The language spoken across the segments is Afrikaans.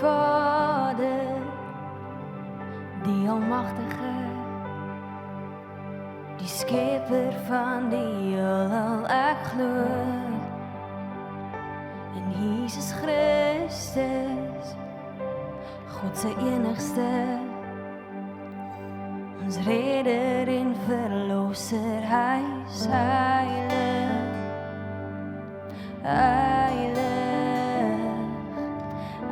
Vader, die Almagtige, die Skepper van die heelal, ek glo in Jesus Christus, God se enigste, ons Redder en Verlosser, hy is heilig, heilig,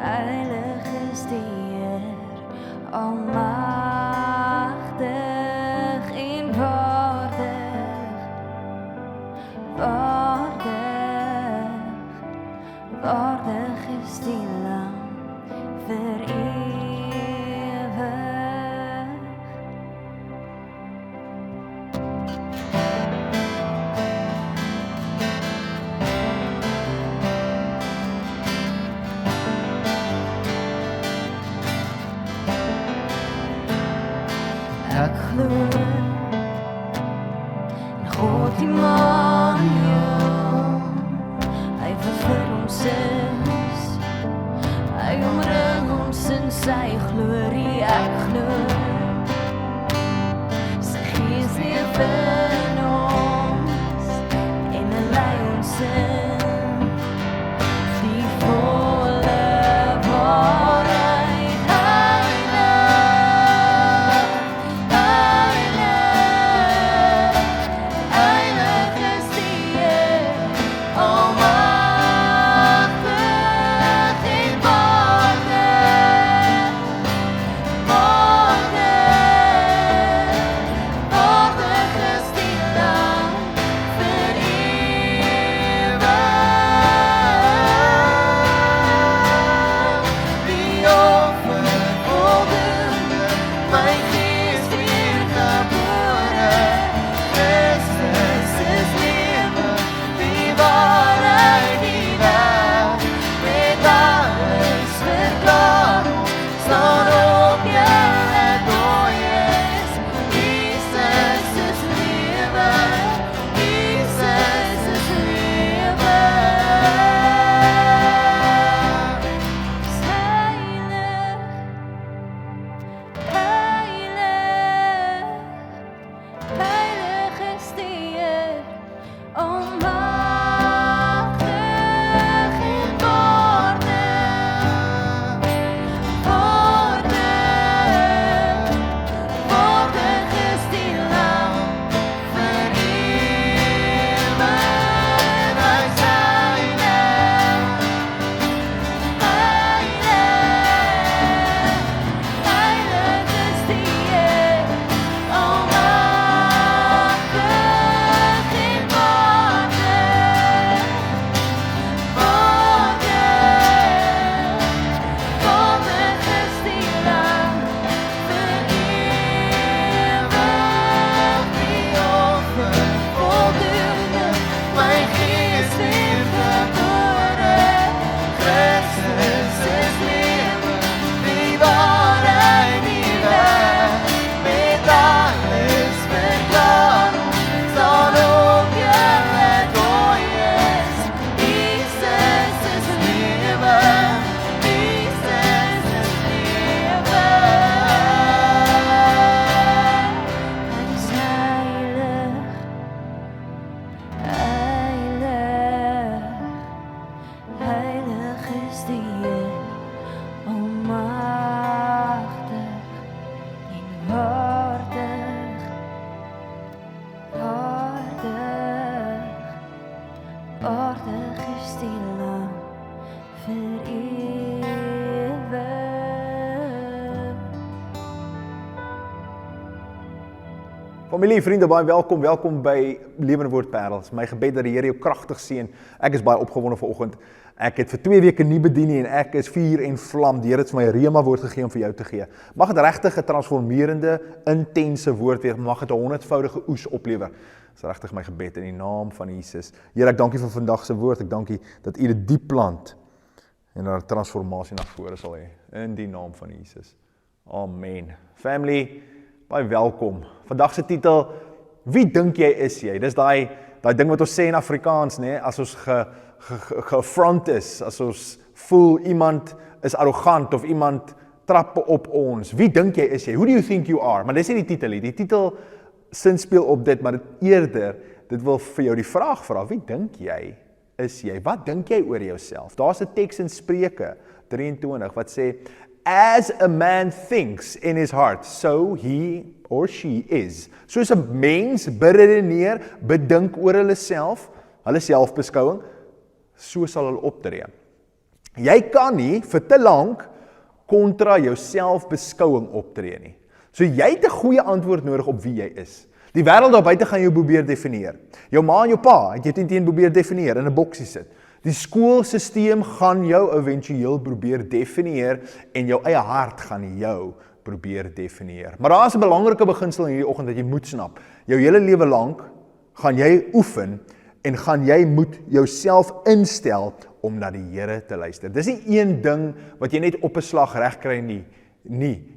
heilig is die Heer, almagtig en waardig, waardig, waardig is die Lam vir ewig. Ek glo in God Immanuel, hy wat vir ons is, hy omring ons in sy glorie. Ek glo sy Gees leef in ons en hy lei ons in die volle waarheid. Heilig is die Heer, almagtig en waardig, waardig is die Lam vir ewig. Die offer voldoende, my Gees weergebore, Christus is lewe, die waarheid, die weg, met alles verklaar ons, staan op julle dooies. Jesus is lewe, Jesus is lewe. Is heilig, heilig, heilig is die Heer, almagtig en waardig, waardig is die Lam vir ewig. Hy is heilig, heilig is die Heer, almagtig en waardig, waardig is die Lam vir ewig. Die offer voldoende, my Gees weergebore, Christus is lewe, die waarheid, die weg, met alles verklaar ons, staan op julle dooies. Jesus is lewe, Jesus is lewe. Hy is heilig, heilig, heilig is die Heer, almagtig en waardig, waardig is die Lam vir ewig. Familie, vriende, baie welkom by Lewende Woord Parels. My gebed dat die Here jou kragtig seën. Ek is baie opgewonde vanoggend. Ek het vir 2 weke nie bedien nie en ek is vuur en vlam. Die Here het vir my 'n rema woord gegee om vir jou te gee. Mag dit regtig 'n transformerende, intense woord wees. Mag dit 'n 100voudige oes oplewer. Dis regtig my gebed in die naam van Jesus. Here, ek dank U vir vandag se woord. Ek dank U dat U dit diep plant en dat 'n transformasie na vore sal hê in die naam van Jesus. Amen. Family, baie welkom. Vandag se titel: Wie dink jy is jy? Dis daai ding wat ons sê in Afrikaans, nê, as ons gefront is, as ons voel iemand is arrogant of iemand trap op ons. Wie dink jy is jy? Who do you think you are? Maar dis nie die titel nie. Die titel sinspeel op dit, maar dit wil vir jou die vraag vra, wie dink jy is jy? Wat dink jy oor jouself? Daar's 'n teks in Spreuke 23 wat sê, as a man thinks in his heart, so he or she is. Soos 'n mens beredeneer, bedink oor hulle selfbeskouing, so sal hulle optree. Jy kan nie vir te lank kontra jou selfbeskouing optree nie. So jy het 'n goeie antwoord nodig op wie jy is. Die wêreld daar buite gaan jou probeer definieer. Jou ma en jou pa het jou teen probeer definieer, in 'n boksie sit. Die skoolsisteem gaan jou éventueel probeer definieer en jou eie hart gaan jou probeer definieer. Maar daar is 'n belangrike beginsel in hierdie oggend dat jy moet snap. Jou hele lewe lank gaan jy oefen en gaan jy moet jouself instel om na die Here te luister. Dis nie een ding wat jy net op 'n slag reg kry nie.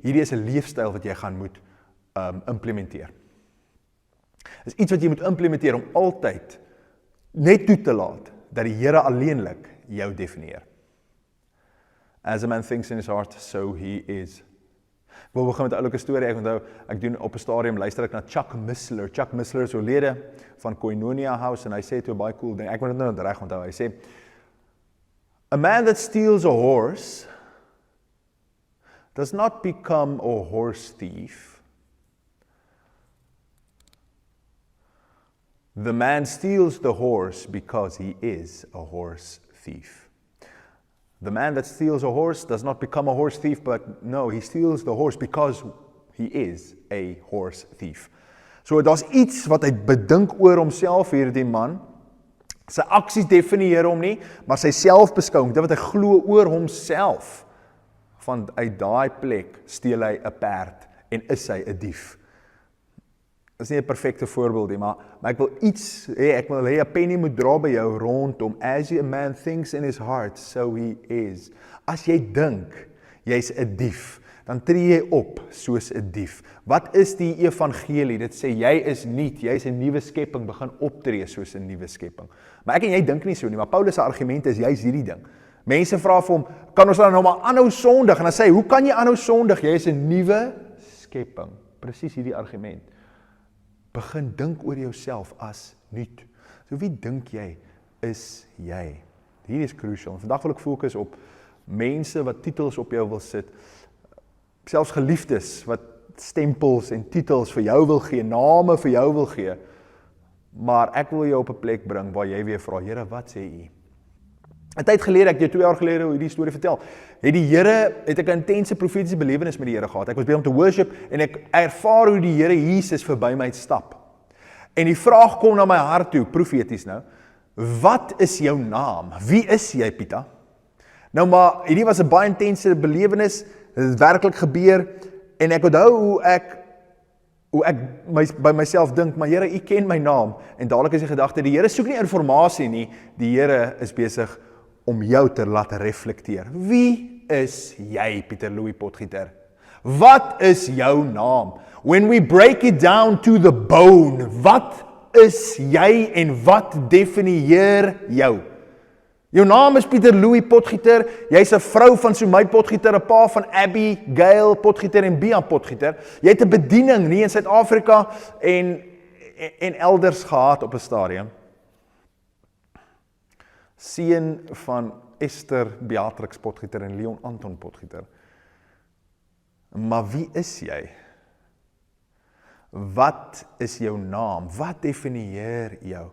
Hierdie is 'n leefstyl wat jy gaan moet implementeer. Dis iets wat jy moet implementeer om altyd net toe te laat dat die Here alleenlik jou definieer. As a man thinks in his heart, so he is. Ek wil begin met 'n oulike storie. Ek onthou, ek doen op 'n stadium luister ek na Chuck Missler. Chuck Missler is oorlede van Koinonia House en hy sê toe 'n baie cool ding. Ek moet dit nou reg onthou. Hy sê, a man that steals a horse does not become a horse thief. The man steals the horse because he is a horse thief. The man that steals a horse does not become a horse thief, but no, he steals the horse because he is a horse thief. So daar's iets wat hy bedink oor homself, hierdie man. Sy aksies definieer hom nie, maar sy selfbeskouing, dit wat hy glo oor homself, van uit daai plek steel hy 'n perd en is hy 'n dief. Dit is nie 'n perfekte voorbeeld nie, maar ek wil iets hê, ek wil hê 'n pennie moet dra by jou rondom. As a man thinks in his heart, so he is. As jy dink jy's 'n dief, dan tree jy op soos 'n dief. Wat is die evangelie? Dit sê jy is nuut, jy's 'n nuwe skepping, begin optree soos 'n nuwe skepping. Maar ek en jy dink nie so nie, maar Paulus se argument is juist hierdie ding. Mense vra vir hom, kan ons dan nou maar aanhou sondig? En dan sê hy, hoe kan jy aanhou sondig? Jy is 'n nuwe skepping. Presies hierdie argument. Begin dink oor jouself as nuut. So wie dink jy is jy? Hierdie is crucial. Vandag wil ek fokus op mense wat titels op jou wil sit. Selfs geliefdes wat stempels en titels vir jou wil gee, name vir jou wil gee. Maar ek wil jou op 'n plek bring waar jy weer vra, Here, wat sê U? 'n Tyd gelede, ek het 2 jaar gelede hierdie storie vertel, het ek 'n intense profetiese belewenis met die Here gehad. Ek was by hom te worship en ek ervaar hoe die Here Jesus verby my stap. En die vraag kom na my hart toe, profeties nou, wat is jou naam? Wie is jy, Pieter? Nou maar, hierdie was 'n baie intense belewenis, dit het werklik gebeur, en ek onthou hoe ek by myself dink, maar Here, U ken my naam, en dadelik is die gedagte, die Here soek nie informasie nie, die Here is besig om jou te laat reflekteer. Wie is jy, Pieter Louis Potgieter? Wat is jou naam? When we break it down to the bone, wat is jy en wat definieer jou? Jou naam is Pieter Louis Potgieter, jy's 'n vrou van Sumay Potgieter, 'n pa van Abby, Gail Potgieter en Bian Potgieter. Jy het 'n bediening nie in Suid-Afrika en elders gehad op 'n stadium. Seun van Esther Beatrix Potgieter en Leon Anton Potgieter. Maar wie is jy? Wat is jou naam? Wat definieer jou?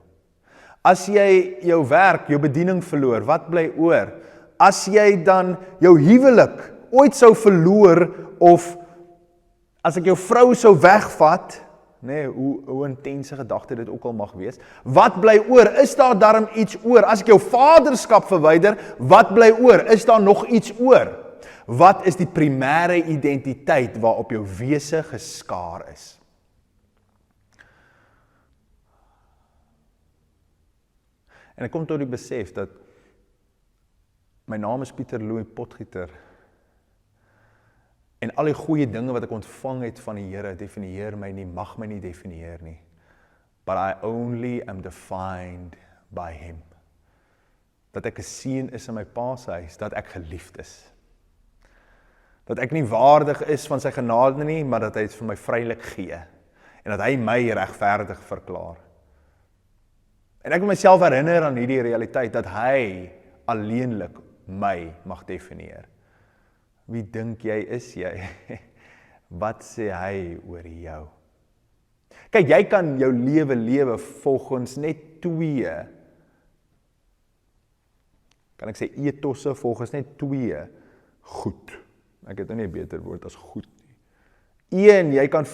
As jy jou werk, jou bediening verloor, wat bly oor? As jy dan jou huwelik ooit sou verloor, of as ek jou vrou sou wegvat, nee, hoe intense gedagte dit ook al mag wees, wat bly oor? Is daar darm iets oor? As ek jou vaderskap verwyder, wat bly oor? Is daar nog iets oor? Wat is die primêre identiteit waarop jou wese geskaar is? En ek kom tot die besef dat my naam is Pieter Louis Potgieter en al die goeie dinge wat ek ontvang het van die Here definieer my nie, mag my nie definieer nie. But I only am defined by Him. Dat ek 'n seun is in my pa se huis, dat ek geliefd is. dat ek nie waardig is van sy genade nie, maar dat hy het vir my vrylik gee, en dat hy my regverdig verklaar. En ek wil myself herinner aan hierdie realiteit, dat hy alleenlik my mag definieer. Wie dink jy is jy? Wat sê hy oor jou? Kyk, jy kan jou lewe volgens net twee, kan ek sê etosse, volgens net twee goed. Ek het nou nie 'n beter woord as goed nie. Een, jy kan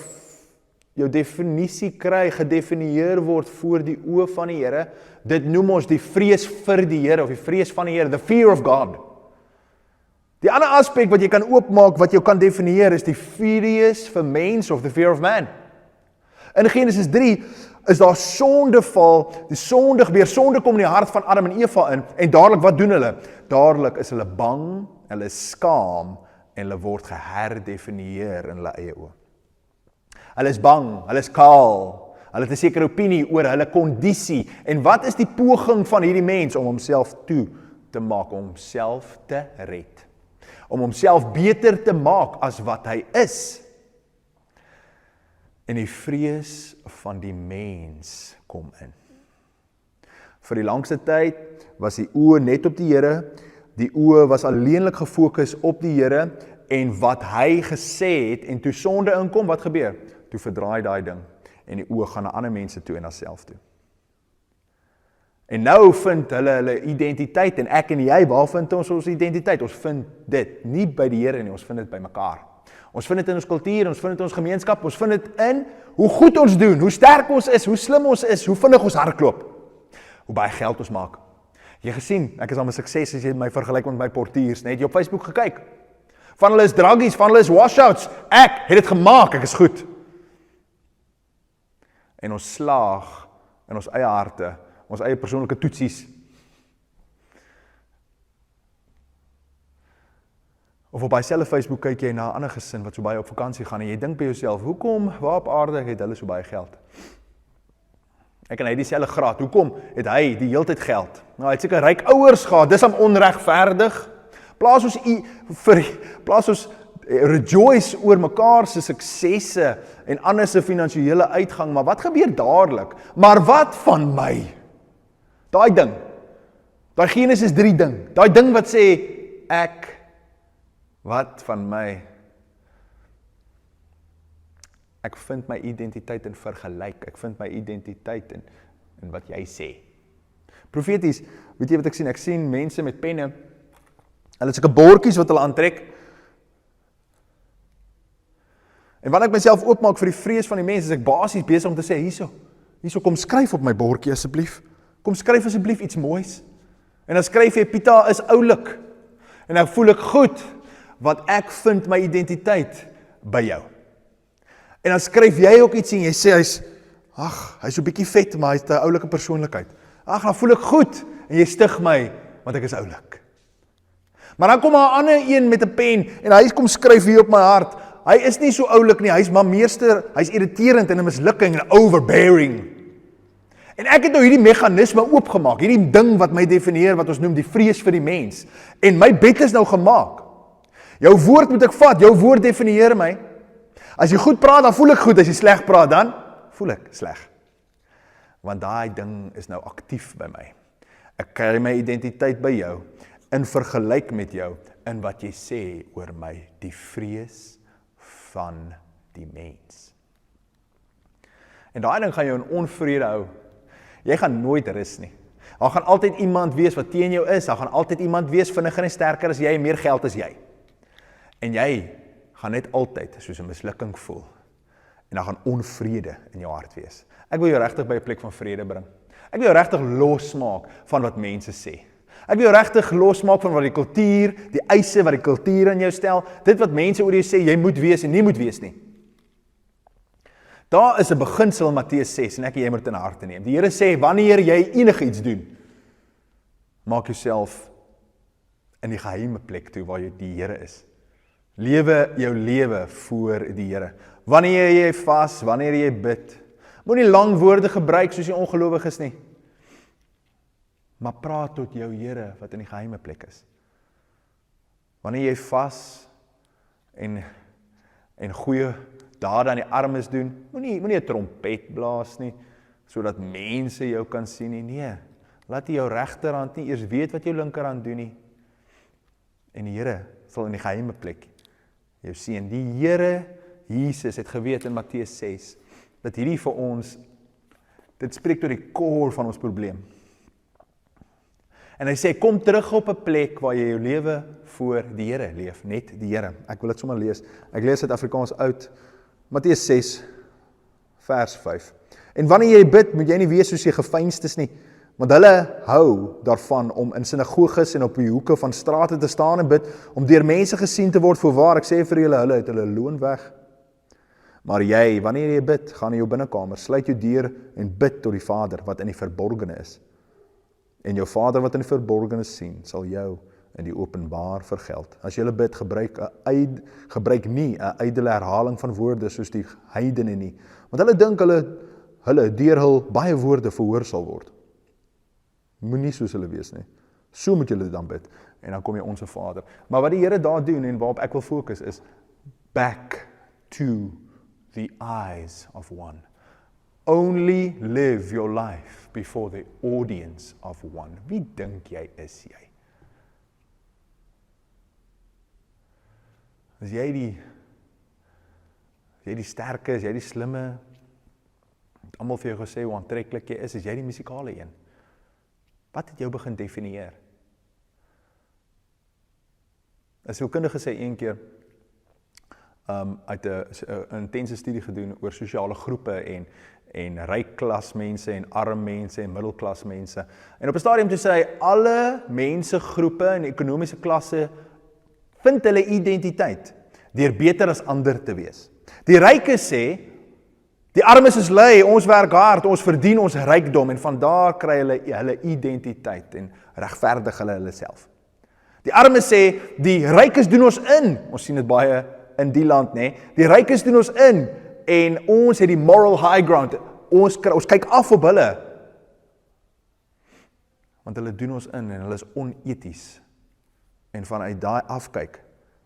jou definisie kry, gedefinieer word voor die oë van die Here. Dit noem ons die vrees vir die Here, of die vrees van die Here, the fear of God. Die ander aspek wat jy kan oopmaak, wat jy kan definieer, is die vrees vir mens, of the fear of man. In Genesis 3 is daar sondeval, die sonde gebeur, sonde kom in die hart van Adam en Eva in, en dadelik, wat doen hulle? Dadelik is hulle bang, hulle is skaam, en hulle word geherdefinieer in hulle eie oë. Hulle is bang, hulle is kaal, hulle het 'n sekere opinie oor hulle kondisie, en wat is die poging van hierdie mens om homself toe te maak, om homself te red, om homself beter te maak as wat hy is? En die vrees van die mens kom in. Vir die langste tyd was die oë net op die Here, die oë was alleenlik gefokus op die Here, en wat hy gesê het, en toe sonde inkom, wat gebeur? Toe verdraai daai ding, en die oë gaan na ander mense toe en na self toe. En nou vind hulle identiteit, en ek en jy, waar vind ons identiteit? Ons vind dit nie by die Here nie, ons vind dit by mekaar. Ons vind dit in ons kultuur, ons vind dit in ons gemeenskap, ons vind dit in hoe goed ons doen, hoe sterk ons is, hoe slim ons is, hoe vinnig ons hardloop, hoe baie geld ons maak. Jy gesien, ek is al 'n sukses as jy my vergelyk met my portiers, net jy op Facebook gekyk. Van hulle is druggies, van hulle is washouts, ek het dit gemaak, ek is goed. En ons slaag in ons eie harte, ons eie persoonlike toetsies. Of op dieselfde Facebook kyk jy na 'n ander gesin wat so baie op vakansie gaan, en jy dink by jouself, hoekom, waar op aarde het hulle so baie geld? Ek en hy dieselfde graad, hoekom het hy die heeltyd geld? Nou, hy het seker ryk ouers gehad, dis hom onregverdig. Plaas ons rejoice oor mekaar se suksesse en ander se finansiële uitgang, maar wat gebeur dadelik? Maar wat van my? Daai ding, daai Genesis 3 ding, daai ding wat sê, wat van my? Ek vind my identiteit in vergelyk, ek vind my identiteit in wat jy sê. Profeties, weet jy wat ek sien? Ek sien mense met penne, hulle het sulke bordjies wat hulle aantrek, en wanneer ek myself oopmaak vir die vrees van die mense, is ek basies besig om te sê, hierso, kom skryf op my bordjie asseblief, kom skryf asseblief iets moois, en dan skryf jy, Pieter is oulik, en dan voel ek goed, want ek vind my identiteit by jou. En dan skryf jy ook iets en jy sê, hy's so bietjie vet, maar hy's 'n oulike persoonlikheid. Dan voel ek goed, en jy stig my, want ek is oulik. Maar dan kom daar 'n ander een met 'n pen, en hy kom skryf hier op my hart, hy is nie so oulik nie, hy's maar meester, hy's irriterend en 'n mislukking en overbearing. En ek het nou hierdie meganisme oopgemaak, hierdie ding wat my definieer, wat ons noem die vrees vir die mens. En my bed is nou gemaak. Jou woord moet ek vat, jou woord definieer my. As jy goed praat, dan voel ek goed, as jy sleg praat, dan voel ek sleg. Want daai ding is nou aktief by my. Ek kry my identiteit by jou, in vergelyk met jou, in wat jy sê oor my, die vrees van die mens. En daai ding gaan jou in onvrede hou. Jy gaan nooit rus nie. Daar gaan altyd iemand wees wat teen jou is, daar gaan altyd iemand wees vinniger en sterker as jy, en meer geld as jy. En jy gaan net altyd soos 'n mislukking voel. En dan gaan onvrede in jou hart wees. Ek wil jou regtig by 'n plek van vrede bring. Ek wil jou regtig losmaak van wat mense sê. Ek wil jou regtig losmaak van wat die kultuur, die eise wat die kultuur aan jou stel, dit wat mense oor jou sê, jy moet wees en nie moet wees nie. Daar is 'n beginsel in Matteus 6, en ek en jy moet dit in harte neem. Die Here sê, wanneer jy enigiets doen, maak jouself in die geheime plek toe waar die Here is. Lewe jou lewe voor die Here. Wanneer jy vas, wanneer jy bid, moenie lang woorde gebruik soos jy ongelowig is nie. Maar praat tot jou Here wat in die geheime plek is. Wanneer jy vas en goeie dade aan die armes doen. Moenie 'n trompet blaas nie, sodat mense jou kan sien nie. Nee, laat jy jou regterhand nie eers weet wat jou linkerhand doen nie. En die Here sal in die geheime plek jou sien. Die Here Jesus het geweet in Matteus 6, dat hierdie vir ons, dit spreek tot die core van ons probleem. En hy sê, kom terug op 'n plek waar jy jou lewe voor die Here leef, net die Here. Ek wil dit sommer lees. Ek lees dit Afrikaans uit, Matteus 6, vers 5. En wanneer jy bid, moet jy nie wees soos jy geveinstes nie, want hulle hou daarvan om in sinagoges en op die hoeke van strate te staan en bid, om deur mense gesien te word. Voorwaar, ek sê vir julle, hulle het hulle loon weg. Maar jy, wanneer jy bid, gaan in jou binnekamer, sluit jou deur en bid tot die Vader wat in die verborgene is. En jou Vader wat in die verborgene sien, sal jou in die openbaar vergeld. As jy bid, gebruik nie 'n ydelle herhaling van woorde soos die heidene nie, want hulle dink hulle deur hul baie woorde verhoor sal word. Moenie soos hulle wees nie. So moet julle dan bid, en dan kom jy Onse Vader. Maar wat die Here daar doen, en waarop ek wil fokus, is back to the eyes of one. Only live your life before the audience of one. Wie dink jy is jy? Is jy die sterke, is jy die slimme? Het almal vir jou gesê hoe aantreklik jy is jy die musikale een? Wat het jou begin definieer? 'n sielkundige sê een keer, uit 'n intense studie gedoen oor sosiale groepe en ryk klasmense en arm mense en middelklasmense. En op 'n stadium toe sê hy, alle mensegroepe en ekonomiese klasse vind hulle identiteit deur beter as ander te wees. Die rykes sê, die armes is lui, ons werk hard, ons verdien ons rykdom en vandaar kry hulle identiteit en regverdig hulle self. Die armes sê, die rykes doen ons in, ons sien dit baie in die land, nee. Die rykes doen ons in, en ons het die moral high ground, ons kyk af op hulle, want hulle doen ons in, en hulle is oneties, en vanuit daai afkyk,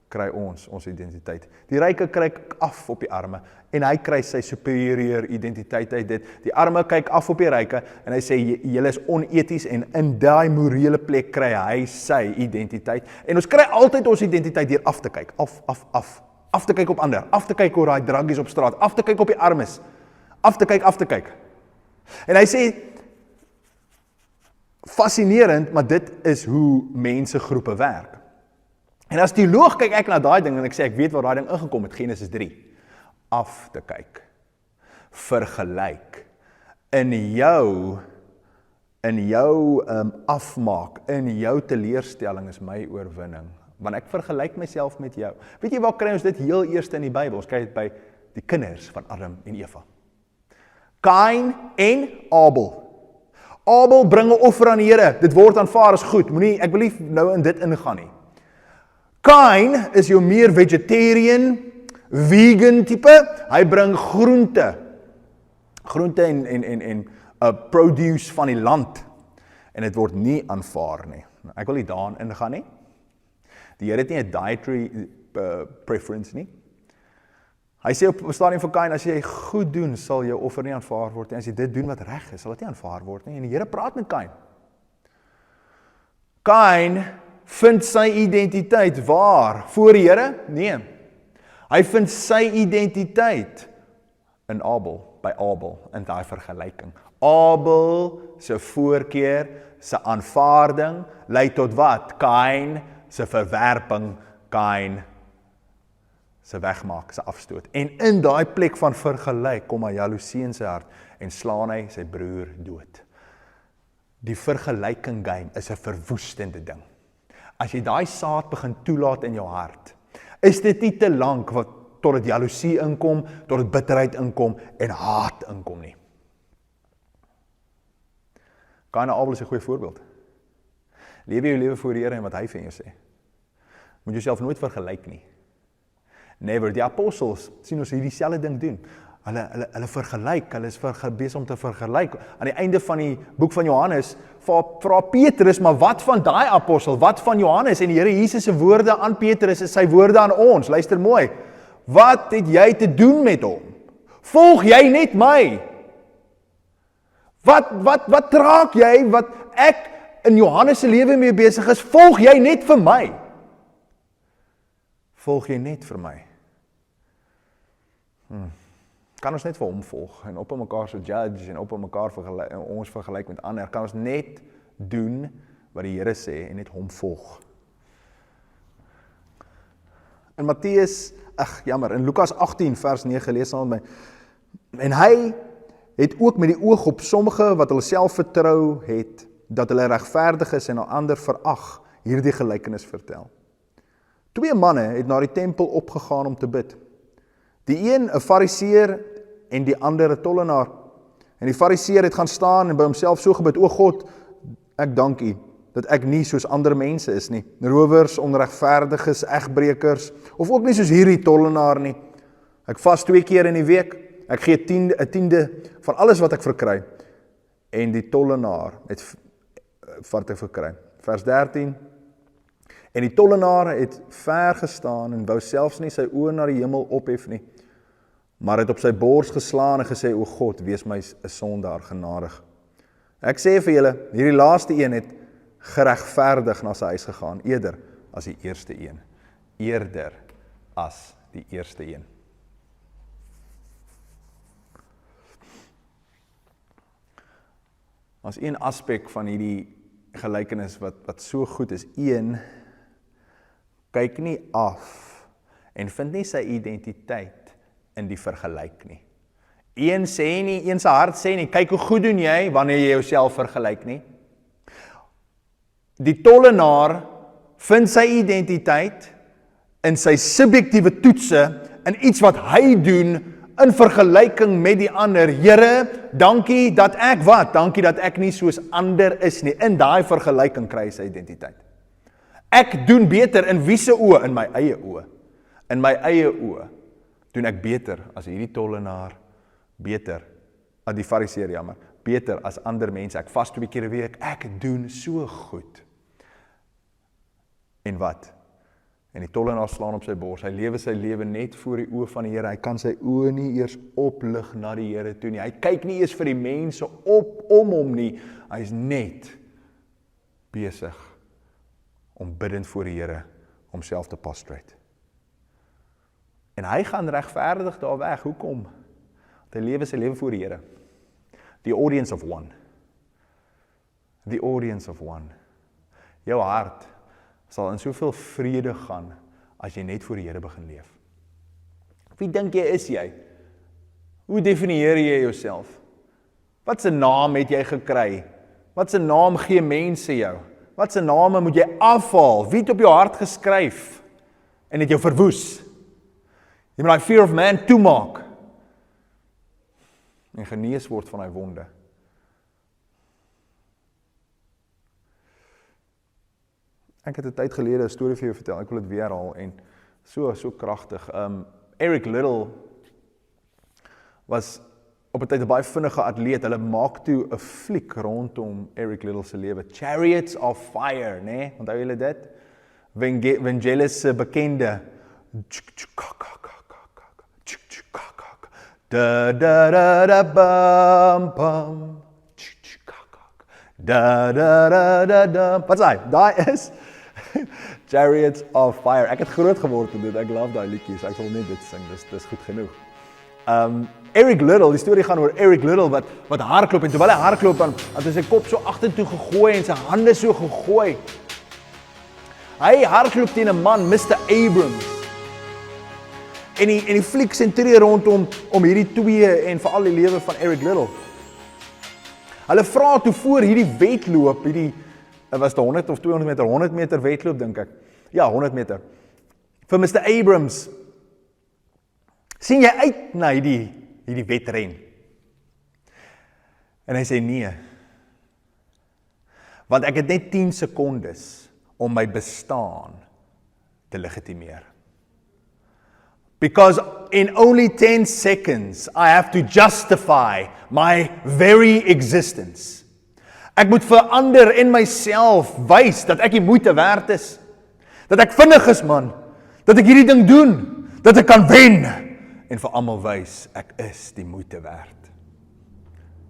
kry ons identiteit. Die ryke kyk af op die arme, en hy kry sy superieur identiteit uit dit. Die arme kyk af op die ryke, en hy sê, julle is oneties, en in daai morele plek kry hy sy identiteit. En ons kry altyd ons identiteit deur af te kyk, af te kyk op ander, af te kyk oor daai druggies op straat, af te kyk op die armes, af te kyk. En hy sê, fascinerend, maar dit is hoe mensegroepe werk. En as teoloog kyk ek na daai ding, en ek sê, ek weet waar daai ding ingekom het, Genesis 3, af te kyk, vergelyk, in jou afmaak, in jou teleurstelling is my oorwinning, want ek vergelyk myself met jou. Weet jy waar kry ons dit heel eerste in die Bybel? Ons kry dit by die kinders van Adam en Eva. Kain en Abel. Abel bring 'n offer aan die Here, dit word aanvaar as goed, ek wil nie nou in dit ingaan nie. Kain is jou meer vegetarian, vegan type, hy bring groente en produce van die land, en dit word nie aanvaar nie. Ek wil nie daarin ingaan nie. Die Here het nie 'n dietary preference nie. Hy sê op 'n stadium vir Kain, as jy goed doen, sal jou offer nie aanvaar word nie. As jy dit doen wat reg is, sal dit nie aanvaar word nie. En die Here praat met Kain. Kain vind sy identiteit waar? Voor die Here? Nee. Hy vind sy identiteit in Abel, by Abel, in daai vergelyking. Abel se voorkeur, se aanvaarding, lei tot wat? Kain se verwerping, Kain se wegmaak, se afstoot. En in daai plek van vergelyk kom hy jaloesie in sy hart en slaan hy sy broer dood. Die vergelyking game is 'n verwoestende ding. As jy daai saad begin toelaat in jou hart, is dit nie te lank tot dit jaloesie inkom, tot dit bitterheid inkom en haat inkom nie. Kain en Abel is 'n goeie voorbeeld. Lewe jou lewe voor die Here en wat hy vir jou sê. Moet jouself nooit vergelyk nie. Never. Die apostels sien ons hierdie selfde ding doen. hulle vergelyk, hulle is besig om te vergelyk. Aan die einde van die boek van Johannes, vra Petrus, maar wat van daai apostel, wat van Johannes? En die Here Jesus se woorde aan Petrus is sy woorde aan ons, luister mooi. Wat het jy te doen met hom? Volg jy net my? Wat traak jy, wat ek in Johannes se lewe mee besig is, volg jy net vir my? Volg jy net vir my? Kan ons net vir hom volg, en op mekaar so judge, en op mekaar ons vergelyk met ander, kan ons net doen wat die Here sê, en net hom volg. In Matteus, in Lukas 18 vers 9 lees saam met my, en hy het ook met die oog op sommige wat hulle self vertrou het, dat hulle regverdig is en ander verag, hierdie gelykenis vertel. 2 manne het na die tempel opgegaan om te bid. Die een 'n fariseer en die ander 'n tollenaar. En die fariseer het gaan staan en by homself so gebid, o God, ek dank U, dat ek nie soos ander mense is nie, rowers, onregverdiges, egbrekers, of ook nie soos hierdie tollenaar nie. Ek vas 2 keer in die week, ek gee 'n tiende van alles wat ek verkry. En die tollenaar het wat hy verkry. Vers 13, en die tollenaar het ver gestaan en wou selfs nie sy oë na die hemel ophef nie, maar het op sy bors geslaan en gesê, o God, wees my 'n sondaar genadig. Ek sê vir julle, hierdie laaste een het geregverdig na sy huis gegaan, eerder as die eerste een. Eerder as die eerste een. As een aspek van hierdie gelykenis wat so goed is, een, kyk nie af en vind nie sy identiteit in die vergelyk nie. Een sê nie, een se hart sê nie, kyk hoe goed doen jy wanneer jy jouself vergelyk nie. Die tollenaar vind sy identiteit in sy subjektiewe toetse, in iets wat hy doen, in vergelyking met die ander. Here, dankie dat ek wat? Dankie dat ek nie soos ander is nie. In daai vergelyking kry hy sy identiteit. Ek doen beter in wie se oë? In my eie oë. In my eie oë doen ek beter as hierdie tollenaar, beter as die fariseer, jammer, beter as ander mense. Ek vas 2 keer 'n week, ek doen so goed. En wat? En die tollenaar slaan op sy bors, hy lewe sy lewe net voor die oë van die Here, hy kan sy oë nie eers oplig na die Here toe nie, hy kyk nie eers vir die mense om hom nie, hy is net besig om bidend voor die Here, homself te prostrate. En hy gaan regverdig daar weg, hoekom? Want hy lewe sy lewe voor die Here. The audience of one. The audience of one. Jou hart sal in soveel vrede gaan, as jy net voor die Here begin leef. Wie dink jy is jy? Hoe definieer jy jouself? Wat se naam het jy gekry? Wat se naam gee mense jou? Wat se name moet jy afhaal? Wie het op jou hart geskryf? En het jou verwoes? Jy moet daai fear of man toemaak. En genees word van hy wonde. Ek het 'n tyd gelede 'n storie vir jou vertel, ek wil dit weer herhaal, en so kragtig. Eric Liddell was op 'n tyd 'n baie vinnige atleet, hulle maak toe 'n fliek rondom Eric Liddell se lewe, Chariots of Fire, né? Onthou julle dit? Vangelis se bekende da da da da bam bam da da da da da. Wat sê? Daai is Chariots of Fire. Ek het groot geword met dit. Ek love daai liedjies. Ek sal net dit sing. Dis goed genoeg. Eric Liddell, die storie gaan oor Eric Liddell wat hardloop, en terwyl hy hardloop dan het hy sy kop so agtertoe gegooi en sy hande so gegooi. Hy hardloop teen 'n man, Mr. Abrams. En die fliek sentreer rondom hierdie twee en veral die lewe van Eric Liddell. Hulle vra toe voor hierdie wedloop, was dit 100 of 200 meter, 100 meter wedloop dink ek. Ja, 100 meter. Vir Mr. Abrams, sien jy uit na hierdie wedren? En hy sê nee. Want ek het net 10 sekondes om my bestaan te legitimeer. Because in only 10 seconds, I have to justify my very existence. Ek moet verander in myself, wys dat ek die moeite werd is. Dat ek vinnig is, man. Dat ek hierdie ding doen. Dat ek kan wen. En vir almal wys, ek is die moeite werd.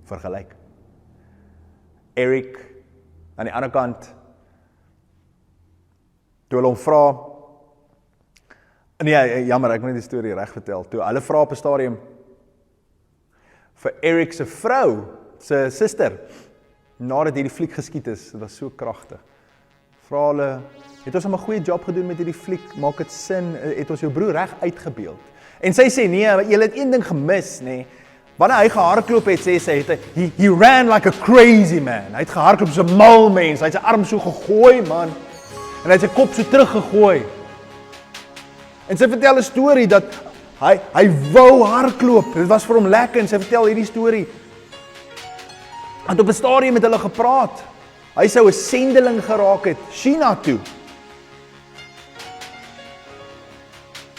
Vergelyk. Eric, aan die ander kant, toe hulle hom vra, nee, jammer, ek moet die storie reg vertel, toe hulle vra op 'n stadium, vir Eric se vrou, se suster, nadat hierdie fliek geskiet is, dit was so kragtig, vra hulle, het ons 'n goeie job gedoen met hierdie fliek, maak dit sin, het ons jou broer reg uitgebeeld, en sy sê, nee, julle het een ding gemis, nee, wanneer hy gehardloop het, sê sy, he ran like a crazy man, hy het gehardloop soos 'n mal mens, hy het sy arm so gegooi, man, en hy het sy kop so teruggegooi, en sy vertel 'n storie, dat hy wou hardloop, dit was vir hom lekker, en sy vertel hierdie storie, en op 'n stadium met hulle gepraat, hy sou 'n sendeling geraak het, China toe,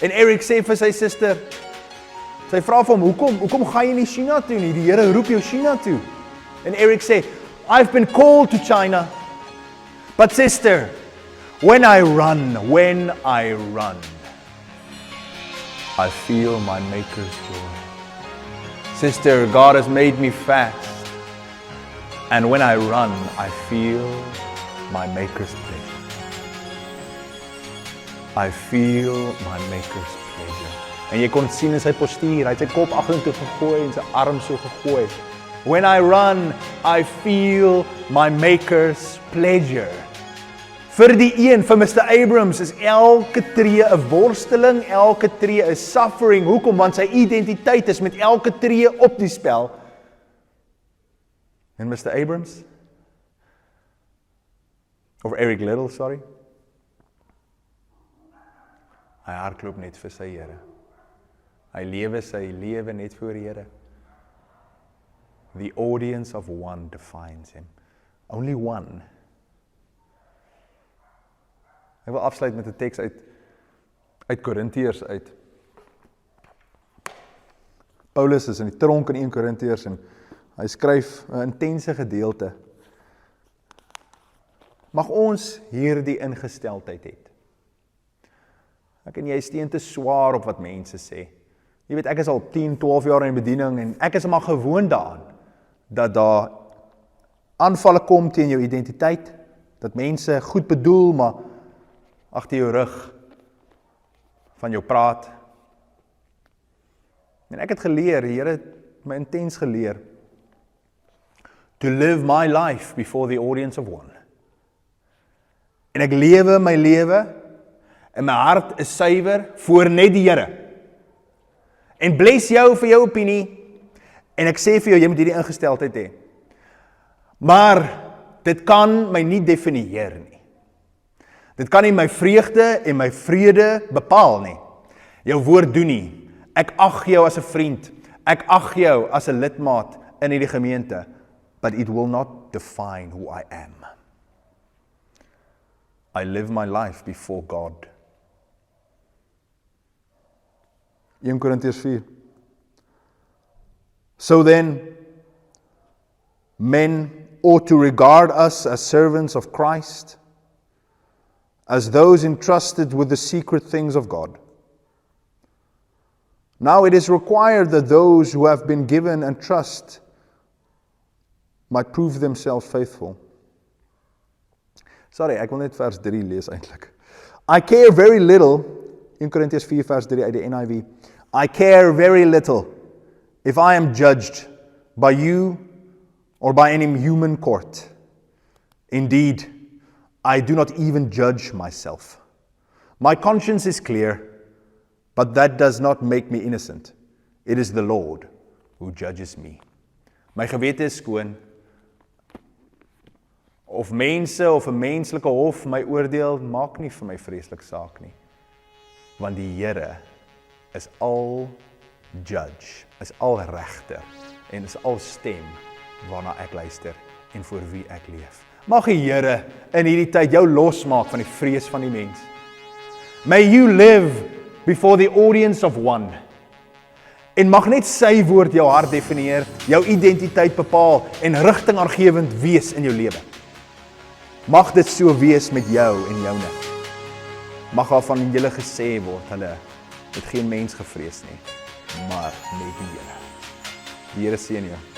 en Eric sê vir sy suster, sy vra vir hom, hoekom ga jy nie China toe nie, die Here roep jou China toe, en Eric sê, I've been called to China, but sister, when I run, I feel my Maker's joy. Sister, God has made me fast, and when I run, I feel my Maker's pleasure. I feel my Maker's pleasure. En jy kon sien in sy postuur, hy het sy kop agtertoe gegooi en sy arm so gegooi. When I run, I feel my Maker's pleasure. Vir die een, vir Mr. Abrams, is elke tree 'n worsteling, elke tree 'n suffering. Hoekom? Want sy identiteit is met elke tree op die spel. En Mr. Abrams, of Eric Liddell, sorry, hy hardloop net vir sy Here. Hy lewe sy lewe net vir die Here. The audience of one defines him. Only one. Ek wil afsluit met 'n teks uit Korintiërs uit. Paulus is in die tronk in 1 Korintiërs en hy skryf 'n intense gedeelte. Mag ons hierdie ingesteldheid hê. Ek en jy steen te swaar op wat mense sê. Jy weet, ek is al 10, 12 jaar in die bediening en ek is maar gewoond daaraan dat daar aanvalle kom teen jou identiteit, dat mense goed bedoel, maar agter jou rug van jou praat. En ek het geleer, die Here het my intens geleer, to live my life before the audience of one. En ek lewe my lewe, en my hart is suiwer voor net die Here. En bless jou vir jou opinie, en ek sê vir jou, jy moet hierdie ingesteldheid hê. Maar, dit kan my nie definieer nie. Dit kan nie my vreugde en my vrede bepaal nie. Jou woord doen nie. Ek ag jou as 'n vriend. Ek ag jou as 'n lidmaat in hierdie gemeente. But it will not define who I am. I live my life before God. 1 Korintiërs 4. So then, men ought to regard us as servants of Christ, as those entrusted with the secret things of God. Now it is required that those who have been given and trust might prove themselves faithful. Sorry, ek wil net vers 3 lees eintlik. I care very little, in Korintiërs 4 vers 3 uit die NIV, I care very little if I am judged by you or by any human court. Indeed, I do not even judge myself. My conscience is clear, but that does not make me innocent. It is the Lord who judges me. My gewete is skoon. Of mense of 'n menslike hof my oordeel, maak nie vir my vreeslik saak nie. Want die Here is al judge, is al regter en is al stem waarna ek luister en vir wie ek leef. Mag die Here in hierdie tyd jou losmaak van die vrees van die mens. May you live before the audience of one. En mag net sy woord jou hart definieer, jou identiteit bepaal en rigtingaangewend wees in jou lewe. Mag dit so wees met jou en joune. Mag daar van julle gesê word, hulle het geen mens gevrees nie, maar net die Here. Die Here seën jou.